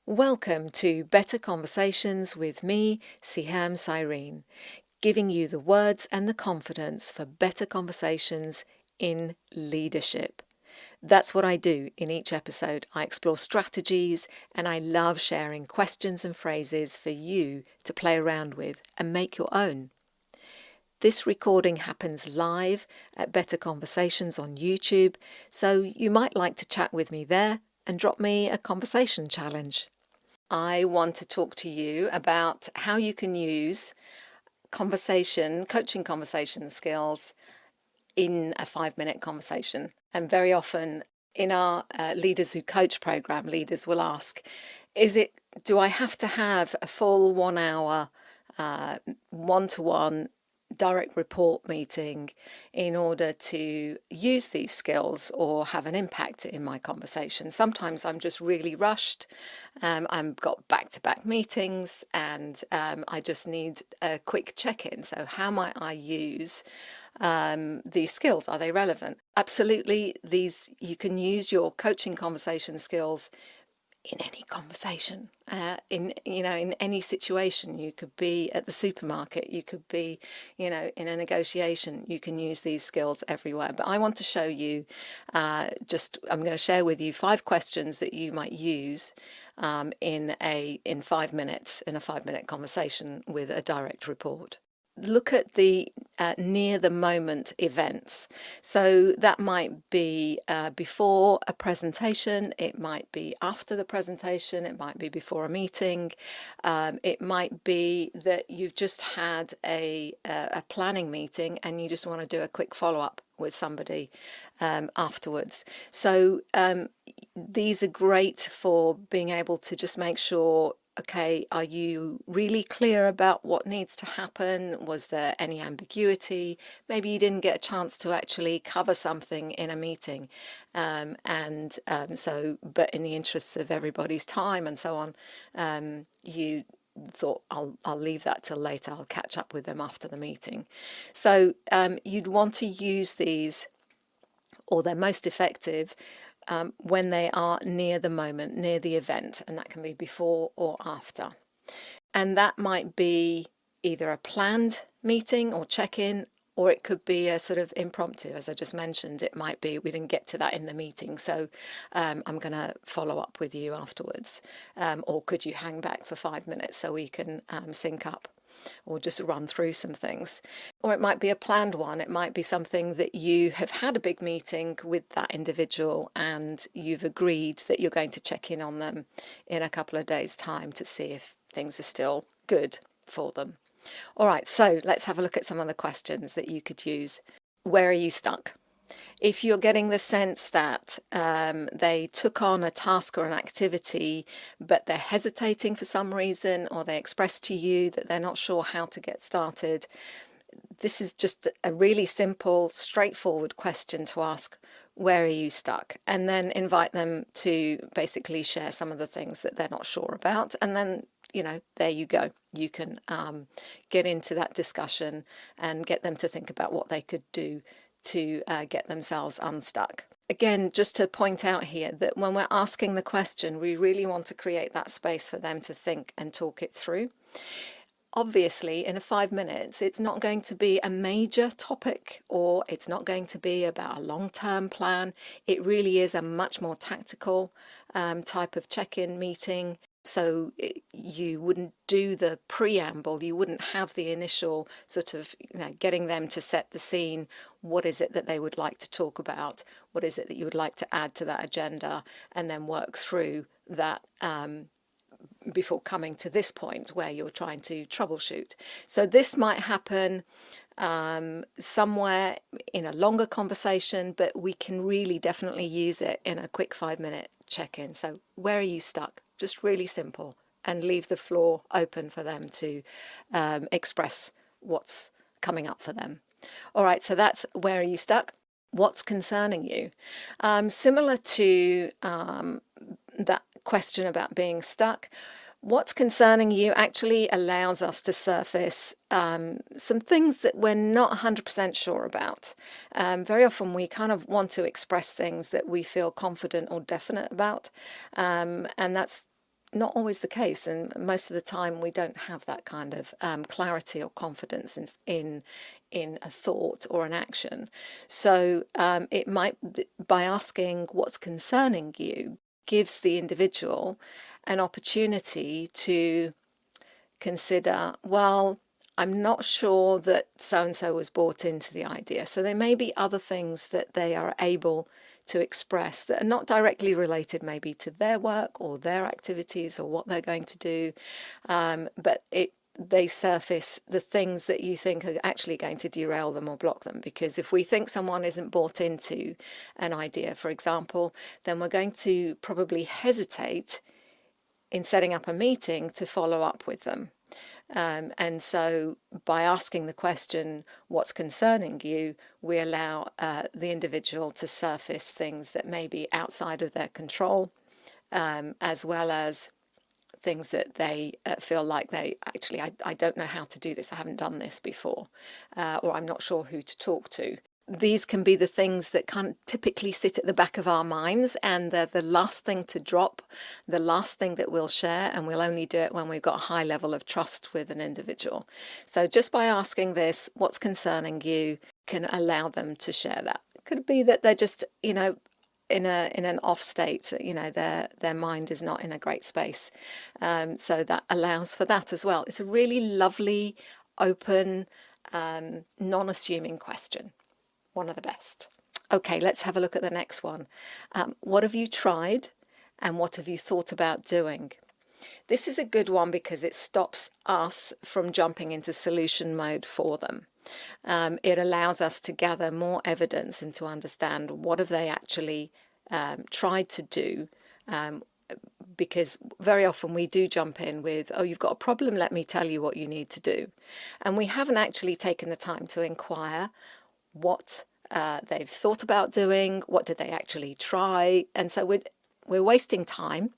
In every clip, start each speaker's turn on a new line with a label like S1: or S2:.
S1: Welcome to Better Conversations with me, Sehaam Cyrene, giving you the words and the confidence for better conversations in leadership. That's what I do in each episode. I explore strategies and I love sharing questions and phrases for you to play around with and make your own. This recording happens live at Better Conversations on YouTube, so you might like to chat with me there and drop me a conversation challenge. I want to talk to you about how you can use coaching conversation skills in a 5-minute conversation. And very often in our Leaders Who Coach program, leaders will ask, do I have to have a full 1 hour one-to-one direct report meeting in order to use these skills or have an impact in my conversation? Sometimes I'm just really rushed. I've got back-to-back meetings and I just need a quick check-in. So how might I use these skills? Are they relevant? Absolutely. You can use your coaching conversation skills in any conversation, in any situation. You could be at the supermarket, you could be, in a negotiation. You can use these skills everywhere. But I want to show you, I'm going to share with you 5 questions that you might use in 5 minutes, in a 5-minute conversation with a direct report. Look at the near the moment events. So that might be before a presentation, it might be after the presentation, it might be before a meeting, it might be that you've just had a planning meeting and you just want to do a quick follow-up with somebody afterwards. So these are great for being able to just make sure, okay, are you really clear about what needs to happen? Was there any ambiguity? Maybe you didn't get a chance to actually cover something in a meeting. But in the interests of everybody's time and so on, you thought, I'll leave that till later. I'll catch up with them after the meeting. So you'd want to use these, or they're most effective when they are near the moment, near the event, and that can be before or after. And that might be either a planned meeting or check-in, or it could be a sort of impromptu. As I just mentioned, it might be we didn't get to that in the meeting, so I'm going to follow up with you afterwards. Or could you hang back for 5 minutes so we can sync up, or just run through some things? Or it might be a planned one. It might be something that you have had a big meeting with that individual and you've agreed that you're going to check in on them in a couple of days' time to see if things are still good for them. All right, so let's have a look at some of the questions that you could use. Where are you stuck? If you're getting the sense that they took on a task or an activity, but they're hesitating for some reason, or they express to you that they're not sure how to get started, this is just a really simple, straightforward question to ask. Where are you stuck? And then invite them to basically share some of the things that they're not sure about. And then, there you go. You can get into that discussion and get them to think about what they could do to get themselves unstuck. Again, just to point out here that when we're asking the question, we really want to create that space for them to think and talk it through. Obviously, in 5 minutes, it's not going to be a major topic, or it's not going to be about a long-term plan. It really is a much more tactical type of check-in meeting. So you wouldn't do the preamble, you wouldn't have the initial sort of, getting them to set the scene. What is it that they would like to talk about? What is it that you would like to add to that agenda? And then work through that before coming to this point where you're trying to troubleshoot. So this might happen somewhere in a longer conversation, but we can really definitely use it in a quick 5-minute check-in. So where are you stuck? Just really simple, and leave the floor open for them to express what's coming up for them. All right, so that's where are you stuck? What's concerning you? Similar to that question about being stuck, what's concerning you actually allows us to surface some things that we're not 100% sure about. Very often we kind of want to express things that we feel confident or definite about, and that's not always the case, and most of the time we don't have that kind of clarity or confidence in a thought or an action. So it might, by asking what's concerning you, gives the individual an opportunity to consider, well, I'm not sure that so-and-so was bought into the idea. So there may be other things that they are able to express that are not directly related maybe to their work or their activities or what they're going to do, but they surface the things that you think are actually going to derail them or block them. Because if we think someone isn't bought into an idea, for example, then we're going to probably hesitate in setting up a meeting to follow up with them. And so by asking the question, what's concerning you, we allow the individual to surface things that may be outside of their control, as well as things that they feel like I don't know how to do this, I haven't done this before, or I'm not sure who to talk to. These can be the things that kind of typically sit at the back of our minds, and they're the last thing to drop, the last thing that we'll share, and we'll only do it when we've got a high level of trust with an individual. So just by asking this, what's concerning you, can allow them to share that. It could be that they're just, in an off state, their mind is not in a great space. So that allows for that as well. It's a really lovely, open, non-assuming question. One of the best. Okay, let's have a look at the next one. What have you tried and what have you thought about doing? This is a good one because it stops us from jumping into solution mode for them. It allows us to gather more evidence and to understand what have they actually tried to do, because very often we do jump in with, oh, you've got a problem, let me tell you what you need to do. And we haven't actually taken the time to inquire what they've thought about doing, what did they actually try, and so we're wasting time,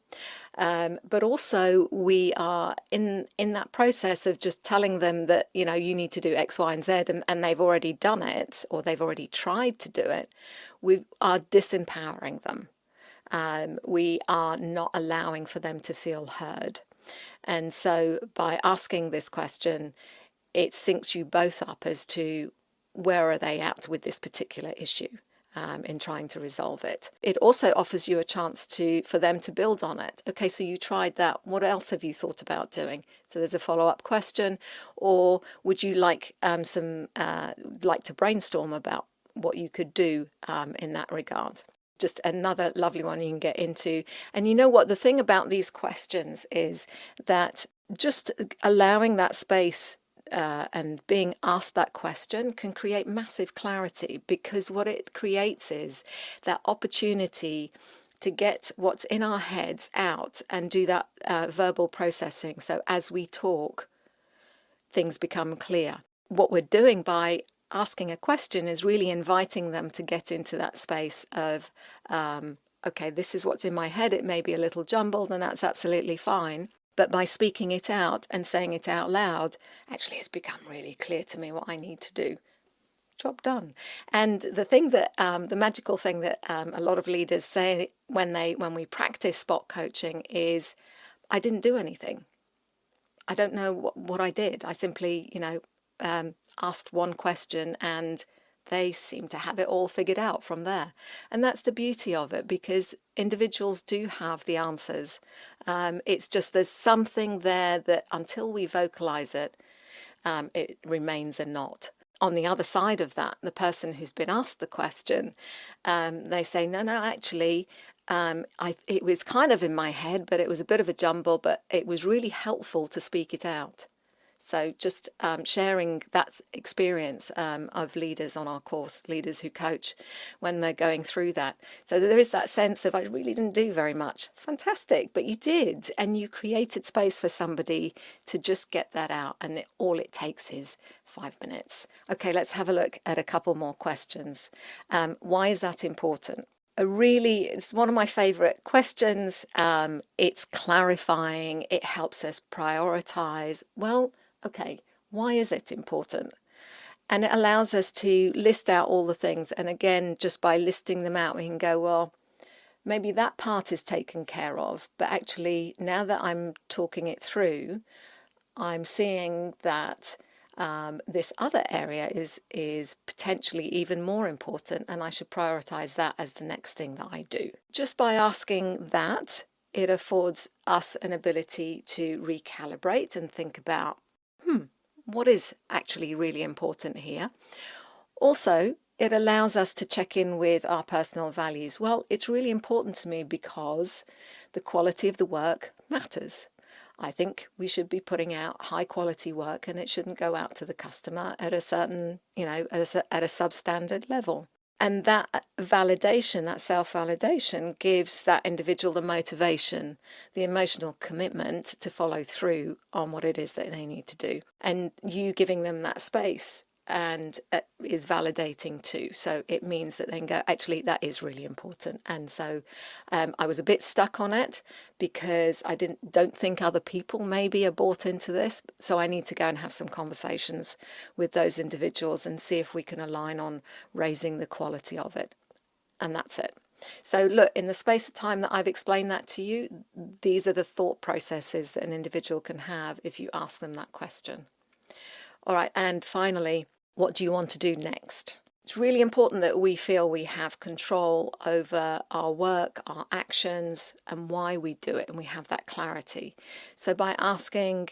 S1: but also we are in that process of just telling them that you need to do X, Y, and Z, and they've already done it or they've already tried to do it. We are disempowering them. We are not allowing for them to feel heard, and so by asking this question, it syncs you both up as to where are they at with this particular issue in trying to resolve it. It also offers you a chance for them to build on it. Okay, so you tried that. What else have you thought about doing? So there's a follow-up question, or would you like to brainstorm about what you could do in that regard? Just another lovely one you can get into. And you know what? The thing about these questions is that just allowing that space and being asked that question can create massive clarity, because what it creates is that opportunity to get what's in our heads out and do that verbal processing. So as we talk, things become clear. What we're doing by asking a question is really inviting them to get into that space of, okay, this is what's in my head. It may be a little jumbled, and that's absolutely fine. But by speaking it out and saying it out loud, actually it's become really clear to me what I need to do. Job done. And the thing that, the magical thing that a lot of leaders say when we practice spot coaching is, I didn't do anything. I don't know what I did. I simply, asked one question and they seem to have it all figured out from there. And that's the beauty of it, because individuals do have the answers. It's just there's something there that until we vocalize it, it remains a not. On the other side of that, the person who's been asked the question, they say, no, actually, it was kind of in my head, but it was a bit of a jumble, but it was really helpful to speak it out. So just sharing that experience of leaders on our course, leaders who coach, when they're going through that. So there is that sense of, I really didn't do very much. Fantastic, but you did, and you created space for somebody to just get that out, and all it takes is 5 minutes. Okay, let's have a look at a couple more questions. Why is that important? It's one of my favorite questions. It's clarifying. It helps us prioritize. Well, okay, why is it important? And it allows us to list out all the things. And again, just by listing them out, we can go, well, maybe that part is taken care of, but actually now that I'm talking it through, I'm seeing that this other area is potentially even more important, and I should prioritize that as the next thing that I do. Just by asking that, it affords us an ability to recalibrate and think about, what is actually really important here? Also, it allows us to check in with our personal values. Well, it's really important to me because the quality of the work matters. I think we should be putting out high quality work, and it shouldn't go out to the customer at a certain, at a substandard level. And that validation, that self-validation, gives that individual the motivation, the emotional commitment to follow through on what it is that they need to do. And you giving them that space and is validating too. So it means that they can go, actually, that is really important. And so I was a bit stuck on it because I don't think other people maybe are bought into this. So I need to go and have some conversations with those individuals and see if we can align on raising the quality of it. And that's it. So look, in the space of time that I've explained that to you, these are the thought processes that an individual can have if you ask them that question. All right, and finally, what do you want to do next? It's really important that we feel we have control over our work, our actions, and why we do it, and we have that clarity. So by asking,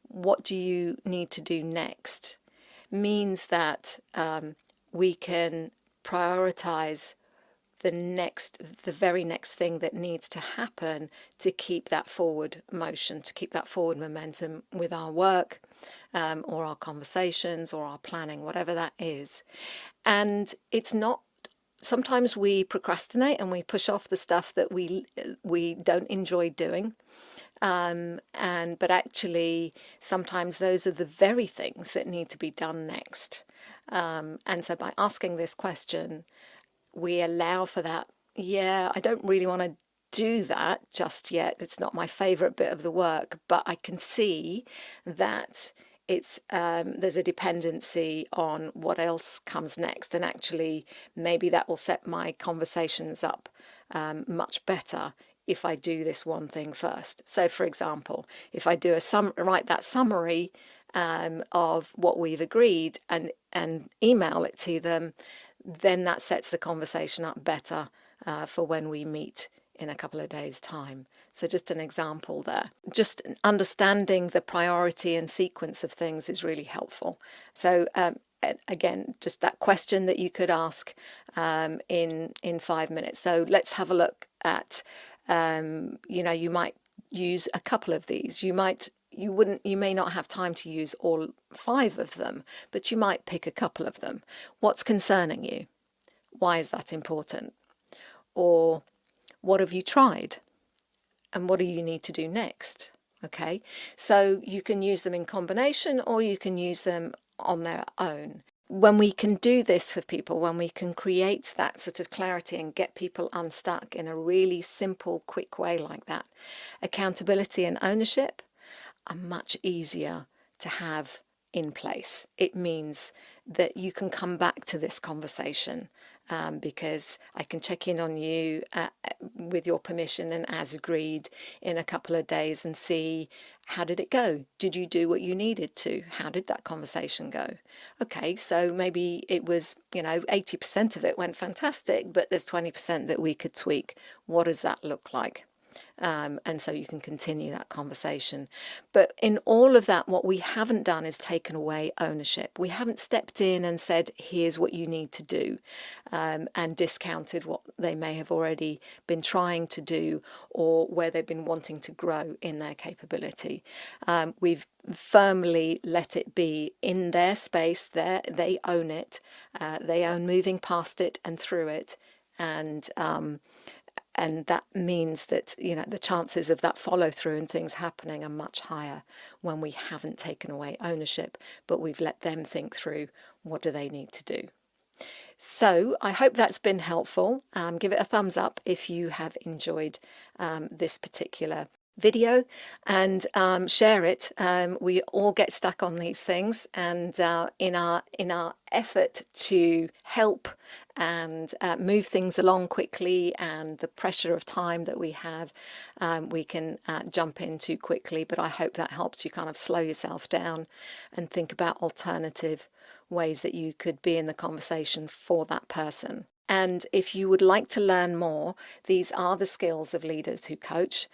S1: what do you need to do next, means that we can prioritize the very next thing that needs to happen to keep that forward motion, to keep that forward momentum with our work, or our conversations or our planning, whatever that is. And it's not, sometimes we procrastinate and we push off the stuff that we don't enjoy doing. But actually sometimes those are the very things that need to be done next. And so by asking this question, we allow for that. Yeah, I don't really want to do that just yet. It's not my favorite bit of the work, but I can see that it's there's a dependency on what else comes next, and actually maybe that will set my conversations up much better if I do this one thing first. So for example, if I do write that summary of what we've agreed and email it to them, then that sets the conversation up better for when we meet in a couple of days' time. So just an example there. Just understanding the priority and sequence of things is really helpful. So again, just that question that you could ask in 5 minutes. So let's have a look at, you might use a couple of these. You may not have time to use all 5 of them, but you might pick a couple of them. What's concerning you? Why is that important? Or what have you tried? And what do you need to do next? Okay, so you can use them in combination or you can use them on their own. When we can do this for people, when we can create that sort of clarity and get people unstuck in a really simple, quick way like that, accountability and ownership are much easier to have in place. It means that you can come back to this conversation because I can check in on you with your permission and as agreed in a couple of days and see, how did it go? Did you do what you needed to? How did that conversation go? Okay, so maybe it was, 80% of it went fantastic, but there's 20% that we could tweak. What does that look like? And so you can continue that conversation. But in all of that, what we haven't done is taken away ownership. We haven't stepped in and said, here's what you need to do, and discounted what they may have already been trying to do or where they've been wanting to grow in their capability. We've firmly let it be in their space. They own it. They own moving past it and through it. And that means that, the chances of that follow through and things happening are much higher when we haven't taken away ownership, but we've let them think through what do they need to do. So I hope that's been helpful. Give it a thumbs up if you have enjoyed this particular video and share it. We all get stuck on these things, and in our effort to help and move things along quickly, and the pressure of time that we have, we can jump in too quickly. But I hope that helps you kind of slow yourself down and think about alternative ways that you could be in the conversation for that person. And if you would like to learn more, these are the skills of leaders who coach.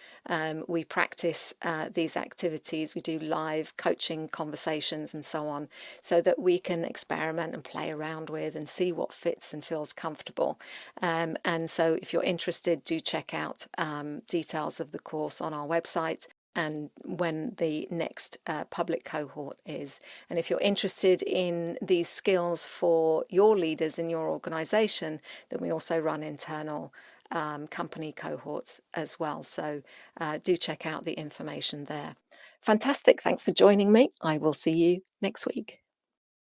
S1: We practice these activities, we do live coaching conversations and so on, so that we can experiment and play around with and see what fits and feels comfortable. And so if you're interested, do check out details of the course on our website and when the next public cohort is. And if you're interested in these skills for your leaders in your organization, then we also run internal company cohorts as well. So do check out the information there. Fantastic. Thanks for joining me. I will see you next week.